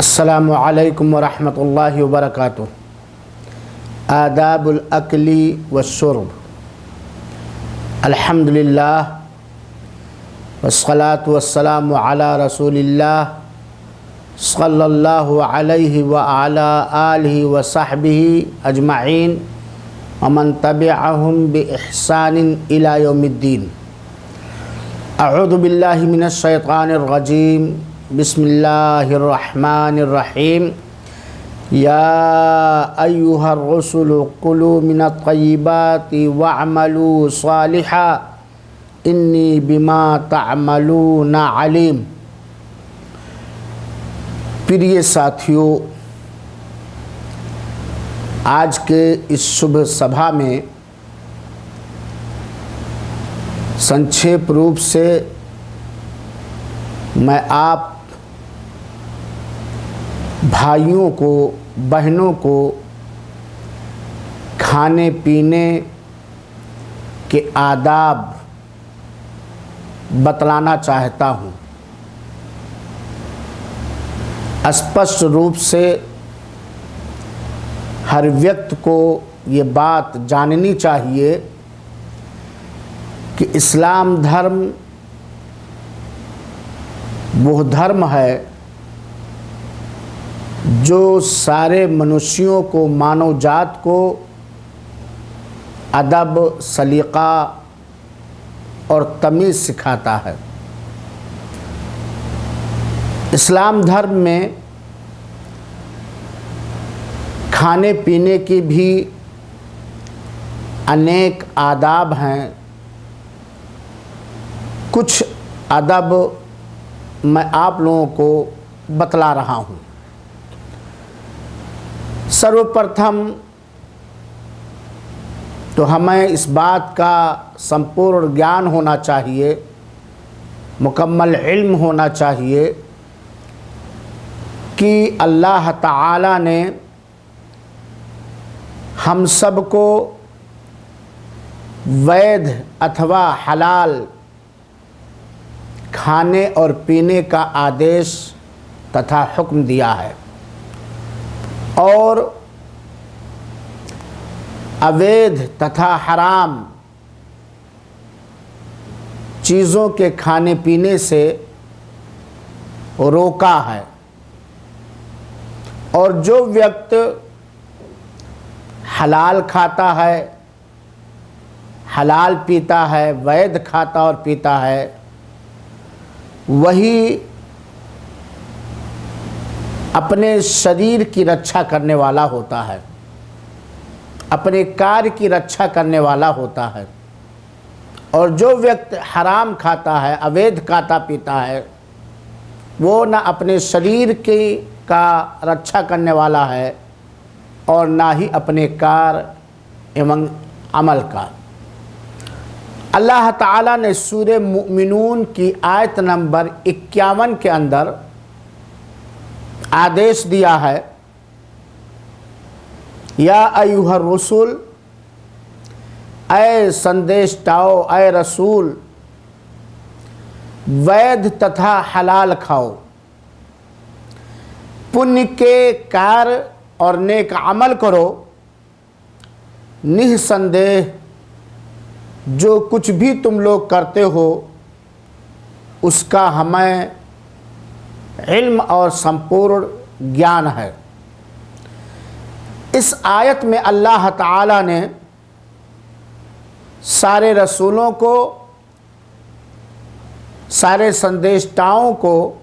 अस्सलामु अलैकुम वरहमतुल्लाहि वबरकातुह। आदाबुल अक्ली वश्शुर्ब। अल्हम्दुलिल्लाह वस्सलातु वस्सलामु अला रसूलिल्लाह सल्लल्लाहु अलैहि व अला आलिहि व सहबिहि अजमईन व मन तबिअहुम बि इहसानिन इला यौमिद्दीन। अऊज़ु बिल्लाहि मिनश शैतानिर रजीम। बिस्मिल्लाहिर्रहमानिर्रहीम। या अय्युहर रसूलु कुलू मिनत तय्यिबाति वअमलू सालिहा इन्नी बिमा तअमलूना अलीम। प्रिय साथियों, आज के इस शुभ सभा में संक्षेप रूप से मैं आप भाइयों को, बहनों को खाने पीने के आदाब बतलाना चाहता हूँ। स्पष्ट रूप से हर व्यक्ति को ये बात जाननी चाहिए कि इस्लाम धर्म वो धर्म है जो सारे मनुष्यों को, मानव जात को अदब, सलीक़ा और तमीज़ सिखाता है। इस्लाम धर्म में खाने पीने की भी अनेक आदाब हैं। कुछ अदब मैं आप लोगों को बतला रहा हूँ। सर्वप्रथम तो हमें इस बात का संपूर्ण ज्ञान होना चाहिए, मुकम्मल इल्म होना चाहिए कि अल्लाह ताला ने हम सब को वैध अथवा हलाल खाने और पीने का आदेश तथा हुक्म दिया है और अवैध तथा हराम चीज़ों के खाने पीने से रोका है। और जो व्यक्ति हलाल खाता है, हलाल पीता है, वैध खाता और पीता है, वही अपने शरीर की रक्षा करने वाला होता है, अपने कार्य की रक्षा करने वाला होता है। और जो व्यक्ति हराम खाता है, अवैध खाता पीता है, वो न अपने शरीर की का रक्षा करने वाला है और ना ही अपने कार्य एवं अमल का। अल्लाह ताला ने सूरे मुमिनून की आयत नंबर 51 के अंदर आदेश दिया है, या अय्युहर रसूल, ऐ संदेशटाओ, ऐ रसूल, वैध तथा हलाल खाओ, पुण्य के कार्य और नेक अमल करो। निःसंदेह जो कुछ भी तुम लोग करते हो उसका हमें इल्म और संपूर्ण ज्ञान है। इस आयत में अल्लाह ताला ने सारे रसूलों को, सारे संदेशटाओं को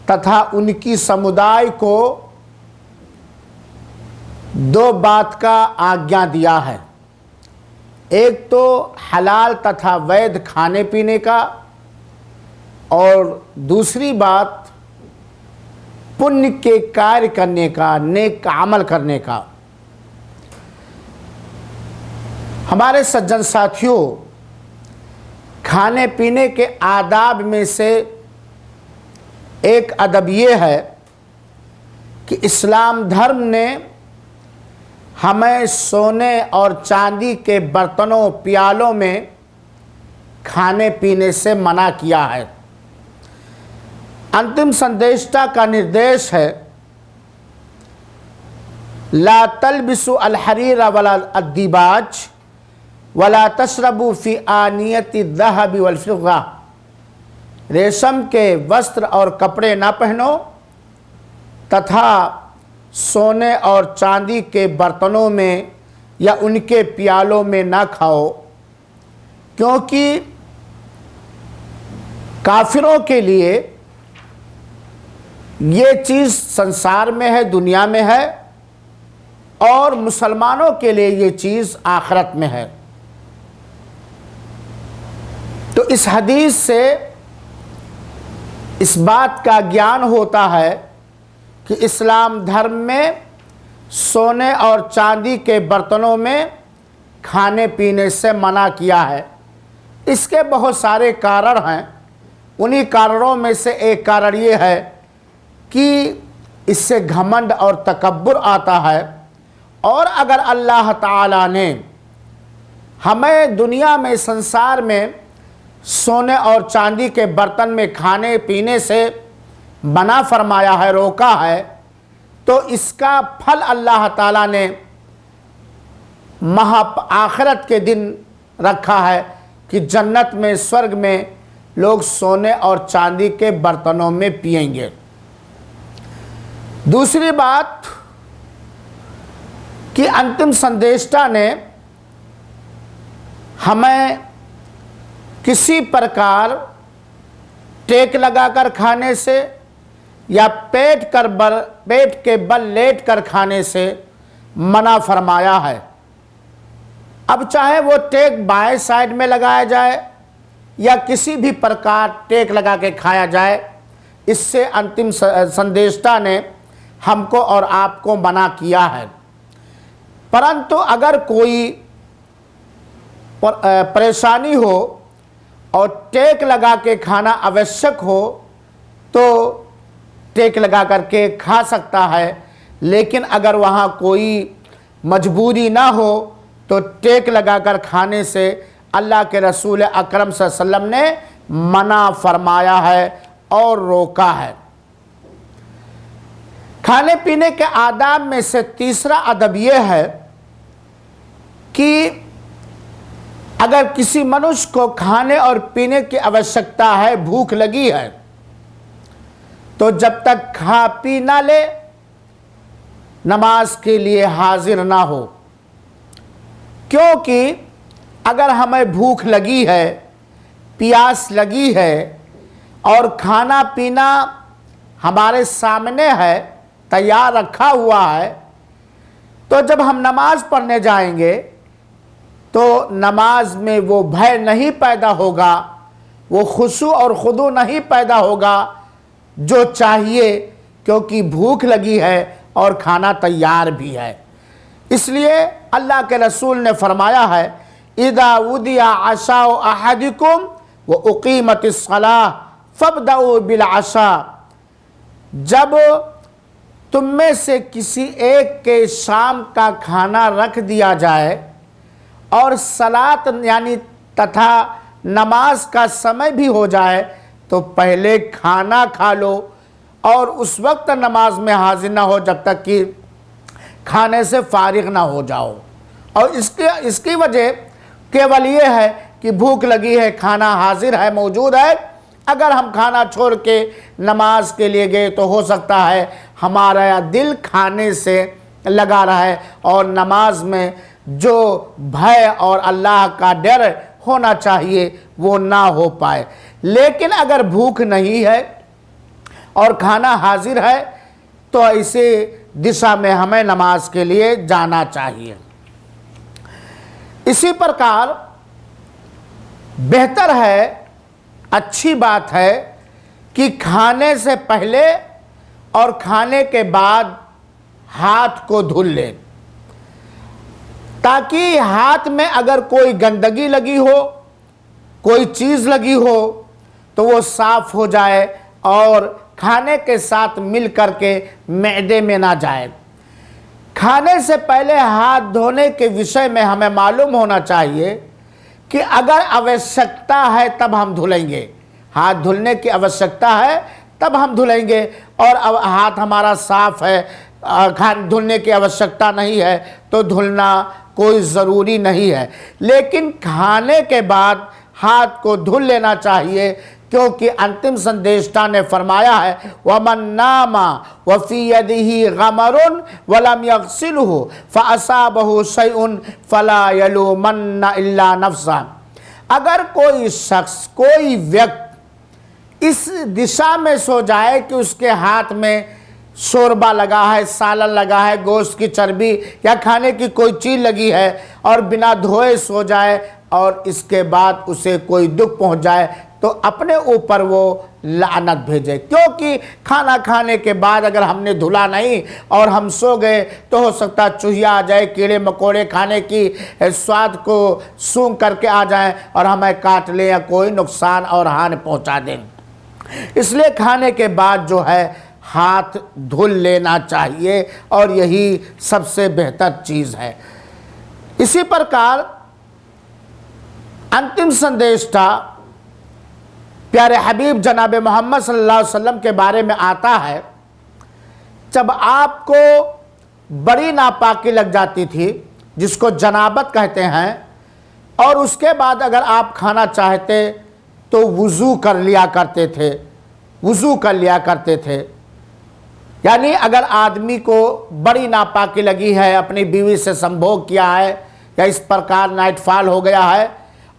तथा उनकी समुदाय को दो बात का आज्ञा दिया है। एक तो हलाल तथा वैध खाने पीने का, और दूसरी बात पुण्य के कार्य करने का, नेक अमल करने का। हमारे सज्जन साथियों, खाने पीने के आदाब में से एक अदब ये है कि इस्लाम धर्म ने हमें सोने और चांदी के बर्तनों प्यालों में खाने पीने से मना किया है। अंतिम संदेशता का निर्देश है, ला तलबिसु अल हरीरा वला अद्दीबाज वला तशरबू फी आनियति ज़हबी वल फिज़्ज़ा। रेशम के वस्त्र और कपड़े ना पहनो तथा सोने और चांदी के बर्तनों में या उनके प्यालों में ना खाओ, क्योंकि काफिरों के लिए ये चीज़ संसार में है, दुनिया में है, और मुसलमानों के लिए ये चीज़ आखिरत में है। तो इस हदीस से इस बात का ज्ञान होता है कि इस्लाम धर्म में सोने और चांदी के बर्तनों में खाने पीने से मना किया है। इसके बहुत सारे कारण हैं। उन्हीं कारणों में से एक कारण ये है कि इससे घमंड और तकब्बुर आता है। और अगर अल्लाह ताला ने हमें दुनिया में, संसार में सोने और चांदी के बर्तन में खाने पीने से मना फरमाया है, रोका है, तो इसका फल अल्लाह ताला ने आखिरत के दिन रखा है कि जन्नत में, स्वर्ग में लोग सोने और चांदी के बर्तनों में पिएंगे। दूसरी बात कि अंतिम संदेशता ने हमें किसी प्रकार टेक लगाकर खाने से या पेट के बल लेट कर खाने से मना फरमाया है। अब चाहे वो टेक बाएं साइड में लगाया जाए या किसी भी प्रकार टेक लगा के खाया जाए, इससे अंतिम संदेशता ने हमको और आपको मना किया है। परंतु अगर कोई परेशानी हो और टेक लगा के खाना आवश्यक हो तो टेक लगा करके खा सकता है, लेकिन अगर वहाँ कोई मजबूरी ना हो तो टेक लगाकर खाने से अल्लाह के रसूल अकरम सल्लल्लाहु अलैहि वसल्लम ने मना फरमाया है और रोका है। खाने पीने के आदाब में से तीसरा अदब यह है कि अगर किसी मनुष्य को खाने और पीने की आवश्यकता है, भूख लगी है, तो जब तक खा पी ना ले नमाज के लिए हाजिर ना हो। क्योंकि अगर हमें भूख लगी है, प्यास लगी है और खाना पीना हमारे सामने है, तैयार रखा हुआ है, तो जब हम नमाज पढ़ने जाएंगे तो नमाज में वो भय नहीं पैदा होगा, वो खुशू और खुदू नहीं पैदा होगा जो चाहिए, क्योंकि भूख लगी है और खाना तैयार भी है। इसलिए अल्लाह के रसूल ने फरमाया है, इदा उदिया आशाओ अहदिकुम व उकीमतिस सलाह फबदउ बिल आशा। जब तुम में से किसी एक के शाम का खाना रख दिया जाए और सलात यानी तथा नमाज का समय भी हो जाए तो पहले खाना खा लो और उस वक्त नमाज में हाजिर ना हो जब तक कि खाने से फारिग ना हो जाओ। और इसकी वजह केवल ये है कि भूख लगी है, खाना हाजिर है, मौजूद है। अगर हम खाना छोड़ के नमाज के लिए गए तो हो सकता है हमारा दिल खाने से लगा रहा है और नमाज में जो भय और अल्लाह का डर होना चाहिए वो ना हो पाए। लेकिन अगर भूख नहीं है और खाना हाजिर है तो ऐसे दिशा में हमें नमाज के लिए जाना चाहिए। इसी प्रकार बेहतर है, अच्छी बात है कि खाने से पहले और खाने के बाद हाथ को धुल लें। ताकि हाथ में अगर कोई गंदगी लगी हो, कोई चीज़ लगी हो, तो वो साफ हो जाए और खाने के साथ मिल करके मैदे में ना जाए। खाने से पहले हाथ धोने के विषय में हमें मालूम होना चाहिए कि अगर आवश्यकता है तब हम धुलेंगे, हाथ धुलने की आवश्यकता है तब हम धुलेंगे, और अब हाथ हमारा साफ है, धुलने की आवश्यकता नहीं है तो धुलना कोई ज़रूरी नहीं है। लेकिन खाने के बाद हाथ को धुल लेना चाहिए, क्योंकि अंतिम संदेशता ने फरमाया है वमन नामा वफ़ी यदिही गमरुन वलम यग़सिलहु फ़असाबहु शैउन फ़ला यलूमन्ना इल्ला नफ़्सा। अगर कोई शख्स, कोई व्यक्ति इस दिशा में सो जाए कि उसके हाथ में शोरबा लगा है, सालन लगा है, गोश्त की चर्बी या खाने की कोई चीज़ लगी है, और बिना धोए सो जाए और इसके बाद उसे कोई दुख पहुंच जाए, तो अपने ऊपर वो लानत भेजे। क्योंकि खाना खाने के बाद अगर हमने धुला नहीं और हम सो गए तो हो सकता है चूहिया आ जाए, कीड़े मकोड़े खाने की स्वाद को सूंघ करके आ जाएं और हमें काट लें या कोई नुकसान और हानि पहुंचा दें। इसलिए खाने के बाद जो है हाथ धुल लेना चाहिए, और यही सबसे बेहतर चीज़ है। इसी प्रकार अंतिम संदेश था प्यारे हबीब जनाब मोहम्मद सल्लल्लाहु अलैहि वसल्लम के बारे में आता है, जब आपको बड़ी नापाकी लग जाती थी जिसको जनाबत कहते हैं, और उसके बाद अगर आप खाना चाहते तो वुज़ू कर लिया करते थे, वुज़ू कर लिया करते थे। यानी अगर आदमी को बड़ी नापाकी लगी है, अपनी बीवी से संभोग किया है या इस प्रकार नाइटफॉल हो गया है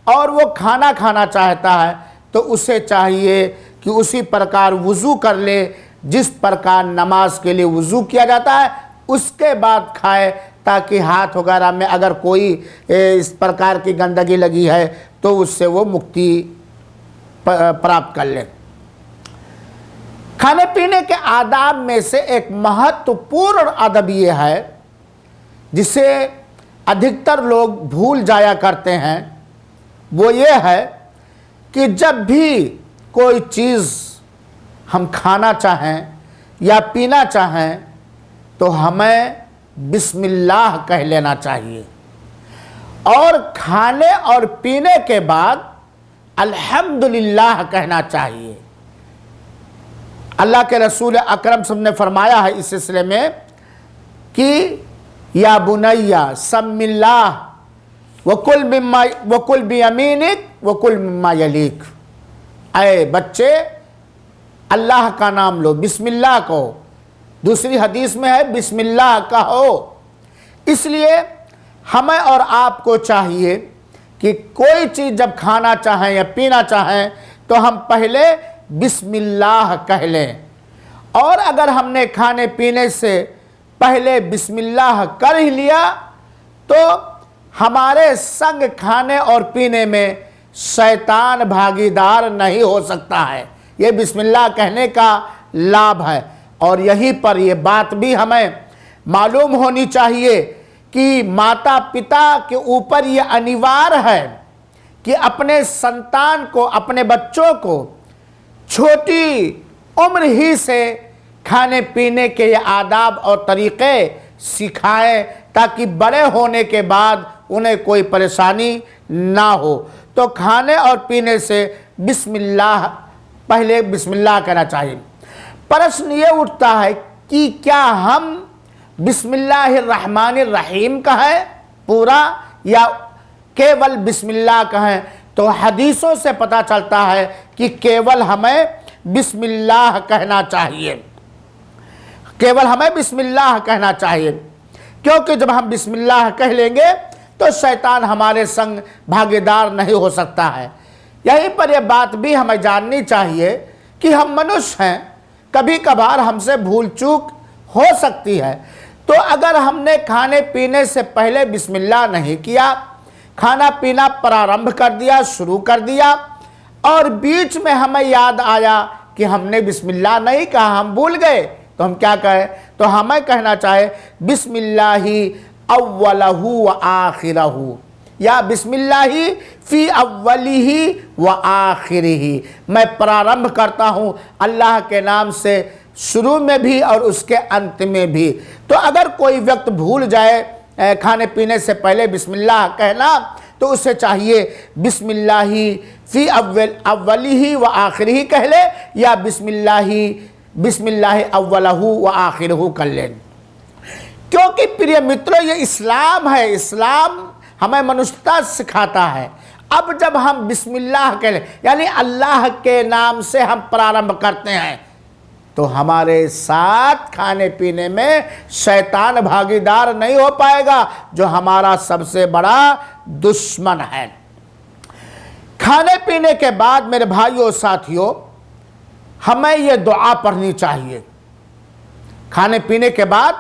और वो खाना खाना चाहता है, तो उसे चाहिए कि उसी प्रकार वुज़ू कर ले जिस प्रकार नमाज के लिए वुज़ू किया जाता है, उसके बाद खाए, ताकि हाथ वगैरह में अगर कोई इस प्रकार की गंदगी लगी है तो उससे वो मुक्ति प्राप्त कर ले। खाने पीने के आदाब में से एक महत्वपूर्ण अदब ये है जिसे अधिकतर लोग भूल जाया करते हैं, वो ये है कि जब भी कोई चीज़ हम खाना चाहें या पीना चाहें तो हमें बिस्मिल्लाह कह लेना चाहिए, और खाने और पीने के बाद अल्हम्दुलिल्लाह कहना चाहिए। अल्लाह के रसूल अकरम सब ने फरमाया है इस सिलसिले में कि या बुनैया सम्मिल्लाह वकुल बियमीनिक वकुल मिम्मा यलीक। ऐ बच्चे अल्लाह का नाम लो, बिस्मिल्लाह कहो। दूसरी हदीस में है बिस्मिल्लाह कहो। इसलिए हमें और आपको चाहिए कि कोई चीज़ जब खाना चाहें या पीना चाहें तो हम पहले बिस्मिल्लाह कह लें, और अगर हमने खाने पीने से पहले बिस्मिल्लाह कर ही लिया तो हमारे संग खाने और पीने में शैतान भागीदार नहीं हो सकता है। ये बिस्मिल्लाह कहने का लाभ है, और यहीं पर ये बात भी हमें मालूम होनी चाहिए कि माता पिता के ऊपर ये अनिवार्य है कि अपने संतान को, अपने बच्चों को छोटी उम्र ही से खाने पीने के आदाब और तरीक़े सिखाएं, ताकि बड़े होने के बाद उन्हें कोई परेशानी ना हो। तो खाने और पीने से बिस्मिल्लाह, पहले बिस्मिल्लाह कहना चाहिए। प्रश्न ये उठता है कि क्या हम बिस्मिल्लाहिर्रहमानिर्रहीम कहें पूरा या केवल बिस्मिल्लाह कहें? तो हदीसों से पता चलता है कि केवल हमें बिस्मिल्लाह कहना चाहिए, केवल हमें बिस्मिल्लाह कहना चाहिए, क्योंकि जब हम बिस्मिल्लाह कह लेंगे तो शैतान हमारे संग भागीदार नहीं हो सकता है। यहीं पर यह बात भी हमें जाननी चाहिए कि हम मनुष्य हैं, कभी कभार हमसे भूल चूक हो सकती है। तो अगर हमने खाने पीने से पहले बिस्मिल्लाह नहीं किया, खाना पीना प्रारंभ कर दिया, शुरू कर दिया, और बीच में हमें याद आया कि हमने बिस्मिल्लाह नहीं कहा, हम भूल गए, तो हम क्या कहें? तो हमें कहना चाहे बिस्मिल्लाही अव्वलहु व आखिरहु, या बिस्मिल्लाहि फ़ी अव्वलिही व आखिरिही। मैं प्रारंभ करता हूँ अल्लाह के नाम से, शुरू में भी और उसके अंत में भी। तो अगर कोई व्यक्ति भूल जाए खाने पीने से पहले बिस्मिल्लाह कहना, तो उसे चाहिए बिस्मिल्लाहि फ़ी अव्वलिही व आखिरिही कह ले, या बिस्मिल्लाहि अव्वलहु व आखिरहु कर लें। क्योंकि प्रिय मित्रों, ये इस्लाम है, इस्लाम हमें मनुष्यता सिखाता है। अब जब हम बिस्मिल्लाह कह लें, यानी अल्लाह के नाम से हम प्रारंभ करते हैं, तो हमारे साथ खाने पीने में शैतान भागीदार नहीं हो पाएगा, जो हमारा सबसे बड़ा दुश्मन है। खाने पीने के बाद मेरे भाइयों साथियों, हमें यह दुआ पढ़नी चाहिए। खाने पीने के बाद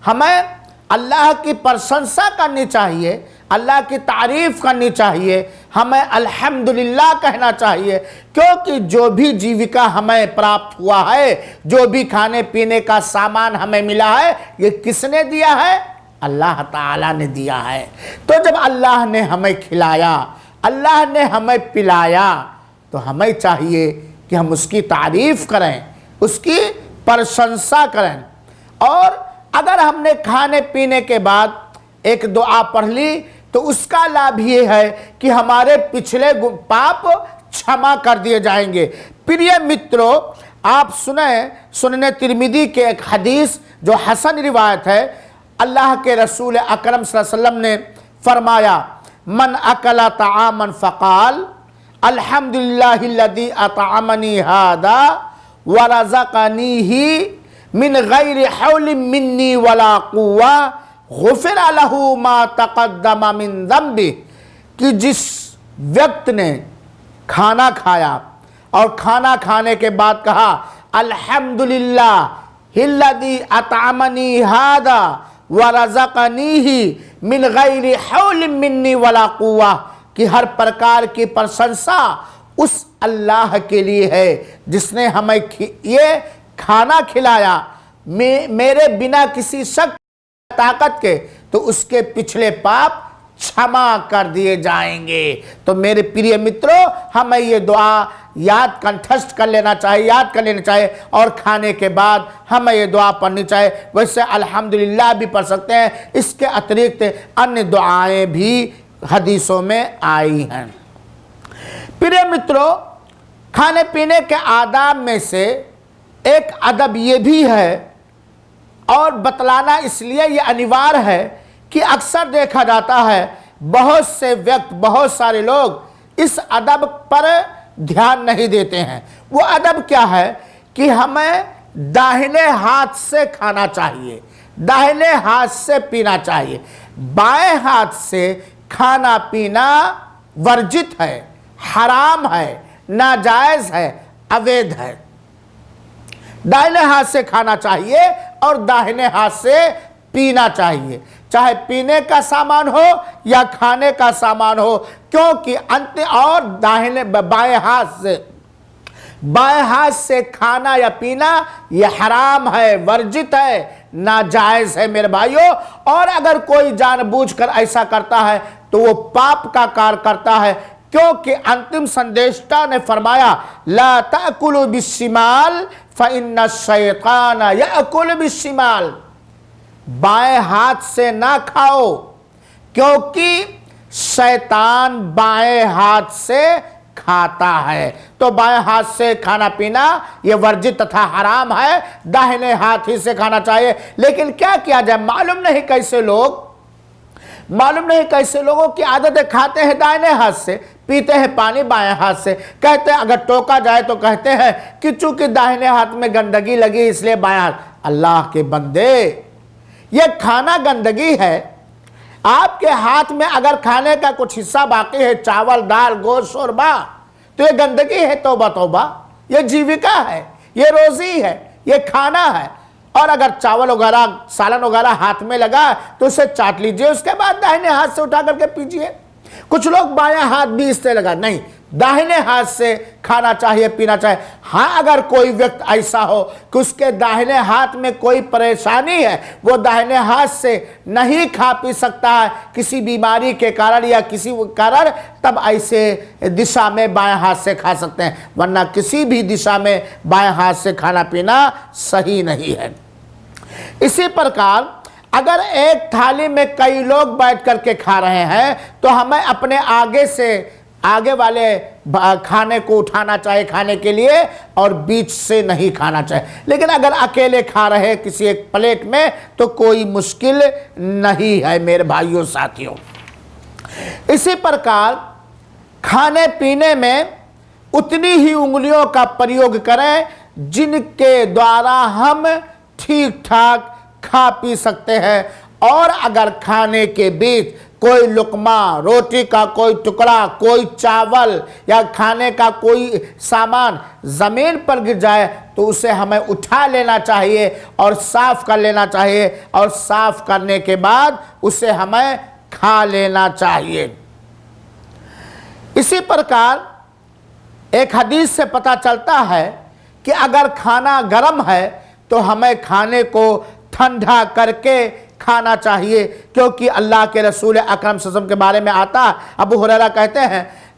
हमें अल्लाह की प्रशंसा करनी चाहिए, अल्लाह की तारीफ़ करनी चाहिए, हमें अल्हम्दुलिल्लाह कहना चाहिए। क्योंकि जो भी जीविका हमें प्राप्त हुआ है, जो भी खाने पीने का सामान हमें मिला है, ये किसने दिया है? अल्लाह ताला ने दिया है। तो जब अल्लाह ने हमें खिलाया, अल्लाह ने हमें पिलाया, तो हमें चाहिए कि हम उसकी तारीफ़ करें, उसकी प्रशंसा करें। और अगर हमने खाने पीने के बाद एक दुआ पढ़ ली, तो उसका लाभ ये है कि हमारे पिछले पाप क्षमा कर दिए जाएंगे। प्रिय मित्रों, आप सुनने तिरमिदी के एक हदीस जो हसन रिवायत है, अल्लाह के रसूल अकरम सल्लल्लाहु अलैहि वसल्लम ने फरमाया, मन अकला तामन फ़क़ाल अल्हम्दुलिल्लाहिल्लज़ी अतअमनी हादा व रज़क़नीही मिन गैरि हौलिन मिन्नी वला कुव्वा गुफ़िर लहू मा तक़द्दम मिन ज़ंबि। कि जिस व्यक्ति ने खाना खाया और खाना खाने के बाद कहा अल्हम्दुलिल्लाहिल्लज़ी अतअमनी हादा व रज़क़नीही मिन गैरि हौलिन मिन्नी वला कुव्वा, कि हर प्रकार की प्रशंसा उस अल्लाह के लिए है जिसने हमें ये खाना खिलाया मेरे बिना किसी शक्ति ताकत के, तो उसके पिछले पाप क्षमा कर दिए जाएंगे। तो मेरे प्रिय मित्रों, हमें ये दुआ याद कंठस्थ कर लेना चाहिए, याद कर लेना चाहिए, और खाने के बाद हमें ये दुआ पढ़नी चाहिए। वैसे अल्हम्दुलिल्लाह भी पढ़ सकते हैं, इसके अतिरिक्त अन्य दुआएं भी हदीसों में आई हैं। प्रिय मित्रों, खाने पीने के आदाब में से एक अदब ये भी है, और बतलाना इसलिए ये अनिवार्य है कि अक्सर देखा जाता है बहुत से व्यक्ति, बहुत सारे लोग इस अदब पर ध्यान नहीं देते हैं। वो अदब क्या है कि हमें दाहिने हाथ से खाना चाहिए, दाहिने हाथ से पीना चाहिए। बाएं हाथ से खाना पीना वर्जित है, हराम है, नाजायज़ है, अवैध है। दाहिने हाथ से खाना चाहिए और दाहिने हाथ से पीना चाहिए, चाहे पीने का सामान हो या खाने का सामान हो। क्योंकि अंत और बाएं हाथ से खाना या पीना यह हराम है, वर्जित है, नाजायज़ है मेरे भाइयों। और अगर कोई जानबूझकर ऐसा करता है तो वो पाप का कार्य करता है। क्योंकि अंतिम संदेशता ने फरमाया, ला ताकुलु बिस्शिमाल फ़इन्न शैतान याकुलु बिस्शिमाल। बाएं हाथ से ना खाओ, क्योंकि शैतान बाएं हाथ से खाता है। तो बाएं हाथ से खाना पीना यह वर्जित तथा हराम है, दाहिने हाथ ही से खाना चाहिए। लेकिन क्या किया जाए, मालूम नहीं कैसे लोगों की आदत है, खाते हैं दाहिने हाथ से, पीते हैं पानी बाएं हाथ से। कहते हैं, अगर टोका जाए तो कहते हैं कि चूंकि दाहिने हाथ में गंदगी लगी इसलिए बाएं हाथ। अल्लाह के बंदे, ये खाना गंदगी है। आपके हाथ में अगर खाने का कुछ हिस्सा बाकी है, चावल दाल गोश्त शोरबा, तो ये गंदगी है। तौबा तौबा, ये जीविका है, ये रोजी है, ये खाना है। और अगर चावल वगैरह सालन वगैरह हाथ में लगा तो उसे चाट लीजिए, उसके बाद दाहिने हाथ से उठा करके पीजिए। कुछ लोग बायां हाथ भी इससे लगा, नहीं, दाहिने हाथ से खाना चाहिए, पीना चाहिए। हाँ, अगर कोई व्यक्ति ऐसा हो कि उसके दाहिने हाथ में कोई परेशानी है, वो दाहिने हाथ से नहीं खा पी सकता है किसी बीमारी के कारण या किसी कारण, तब ऐसे दिशा में बाएं हाथ से खा सकते हैं, वरना किसी भी दिशा में बाएं हाथ से खाना पीना सही नहीं है। इसी प्रकार अगर एक थाली में कई लोग बैठ करके खा रहे हैं तो हमें अपने आगे वाले खाने को उठाना चाहिए खाने के लिए, और बीच से नहीं खाना चाहिए। लेकिन अगर अकेले खा रहे हैं किसी एक प्लेट में तो कोई मुश्किल नहीं है मेरे भाइयों साथियों। इसी प्रकार खाने पीने में उतनी ही उंगलियों का प्रयोग करें जिनके द्वारा हम ठीक ठाक खा पी सकते हैं, और अगर खाने के बीच कोई लुकमा, रोटी का कोई टुकड़ा, कोई चावल या खाने का कोई सामान ज़मीन पर गिर जाए तो उसे हमें उठा लेना चाहिए और साफ़ कर लेना चाहिए, और साफ़ करने के बाद उसे हमें खा लेना चाहिए। इसी प्रकार एक हदीस से पता चलता है कि अगर खाना गर्म है तो हमें खाने को ठंडा करके खाना चाहिए, क्योंकि अल्लाह के रसूल अकरम सल्लल्लाहु अलैहि वसल्लम के बारे में आता है, अबू हुरैरा कहते हैं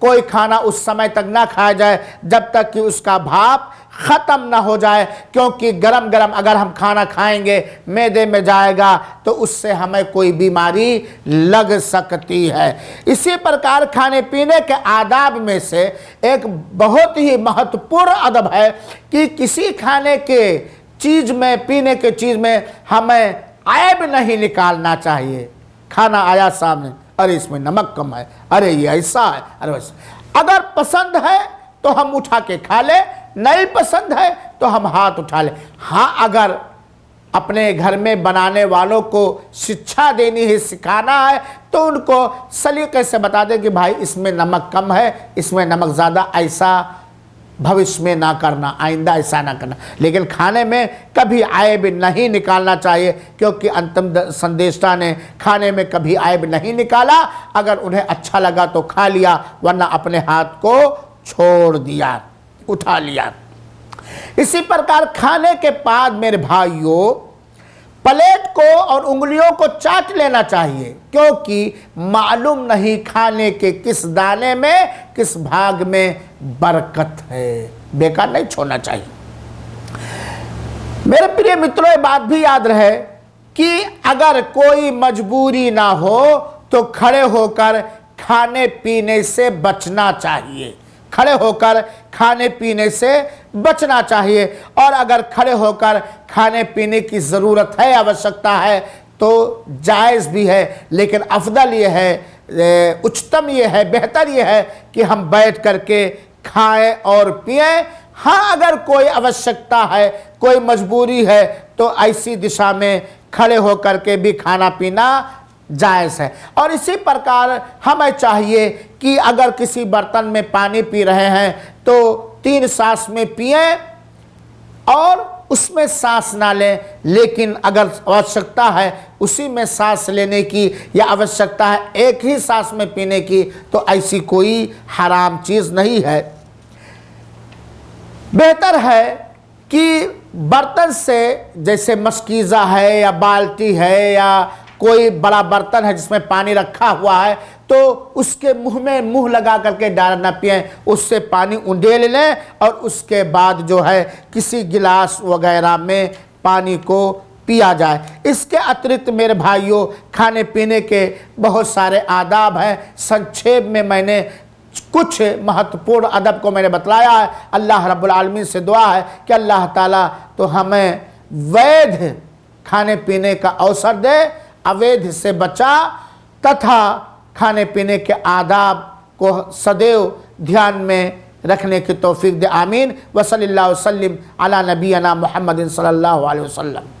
कोई खाना उस समय तक ना खाया जाए जब तक कि उसका भाप ख़त्म ना हो जाए, क्योंकि गरम गरम अगर हम खाना खाएंगे मैदे में जाएगा तो उससे हमें कोई बीमारी लग सकती है। इसी प्रकार खाने पीने के आदाब में से एक बहुत ही महत्वपूर्ण अदब है कि किसी खाने के चीज़ में, पीने के चीज़ में हमें ऐब नहीं निकालना चाहिए। खाना आया सामने, अरे इसमें नमक कम है, अरे ये ऐसा है, अरे वैसा। अगर पसंद है तो हम उठा के खा ले, नहीं पसंद है तो हम हाथ उठा ले। हाँ, अगर अपने घर में बनाने वालों को शिक्षा देनी है, सिखाना है, तो उनको सलीके से बता दें कि भाई इसमें नमक कम है, इसमें नमक ज़्यादा, ऐसा भविष्य में ना करना, आइंदा ऐसा ना करना। लेकिन खाने में कभी ऐब नहीं निकालना चाहिए, क्योंकि अंतिम संदेशता ने खाने में कभी ऐब नहीं निकाला। अगर उन्हें अच्छा लगा तो खा लिया, वरना अपने हाथ को छोड़ दिया, उठा लिया। इसी प्रकार खाने के बाद मेरे भाइयों प्लेट को और उंगलियों को चाट लेना चाहिए, क्योंकि मालूम नहीं खाने के किस दाने में, किस भाग में बरकत है, बेकार नहीं छोड़ना चाहिए। मेरे प्रिय मित्रों, ये बात भी याद रहे कि अगर कोई मजबूरी ना हो तो खड़े होकर खाने पीने से बचना चाहिए, खड़े होकर खाने पीने से बचना चाहिए। और अगर खड़े होकर खाने पीने की ज़रूरत है, आवश्यकता है, तो जायज़ भी है, लेकिन अफदल ये है, उच्चतम ये है, बेहतर ये है कि हम बैठ करके खाएं और पिएं। हाँ, अगर कोई आवश्यकता है, कोई मजबूरी है, तो ऐसी दिशा में खड़े होकर के भी खाना पीना जायज़ है। और इसी प्रकार हमें चाहिए कि अगर किसी बर्तन में पानी पी रहे हैं तो 3 सांस में पिएं और उसमें सांस ना लें, लेकिन अगर आवश्यकता है उसी में सांस लेने की या आवश्यकता है एक ही सांस में पीने की, तो ऐसी कोई हराम चीज़ नहीं है। बेहतर है कि बर्तन से, जैसे मशकीज़ा है या बाल्टी है या कोई बड़ा बर्तन है जिसमें पानी रखा हुआ है, तो उसके मुंह में मुंह लगा करके डायरेक्ट ना पिएं, उससे पानी उंडेल लें और उसके बाद जो है किसी गिलास वगैरह में पानी को पिया जाए। इसके अतिरिक्त मेरे भाइयों खाने पीने के बहुत सारे आदाब हैं। संक्षेप में मैंने कुछ महत्वपूर्ण अदब को मैंने बतलाया है। अल्लाह रब्बुल आलमीन से दुआ है कि अल्लाह ताला तो हमें वैध खाने पीने का अवसर दे, अवैध से बचा, तथा खाने पीने के आदाब को सदैव ध्यान में रखने की तौफीक दे। आमीन। वसल्लल्लाहु वसल्लम अला नबीना मुहम्मदिन सल्लल्लाहु अलैहि वसल्लम।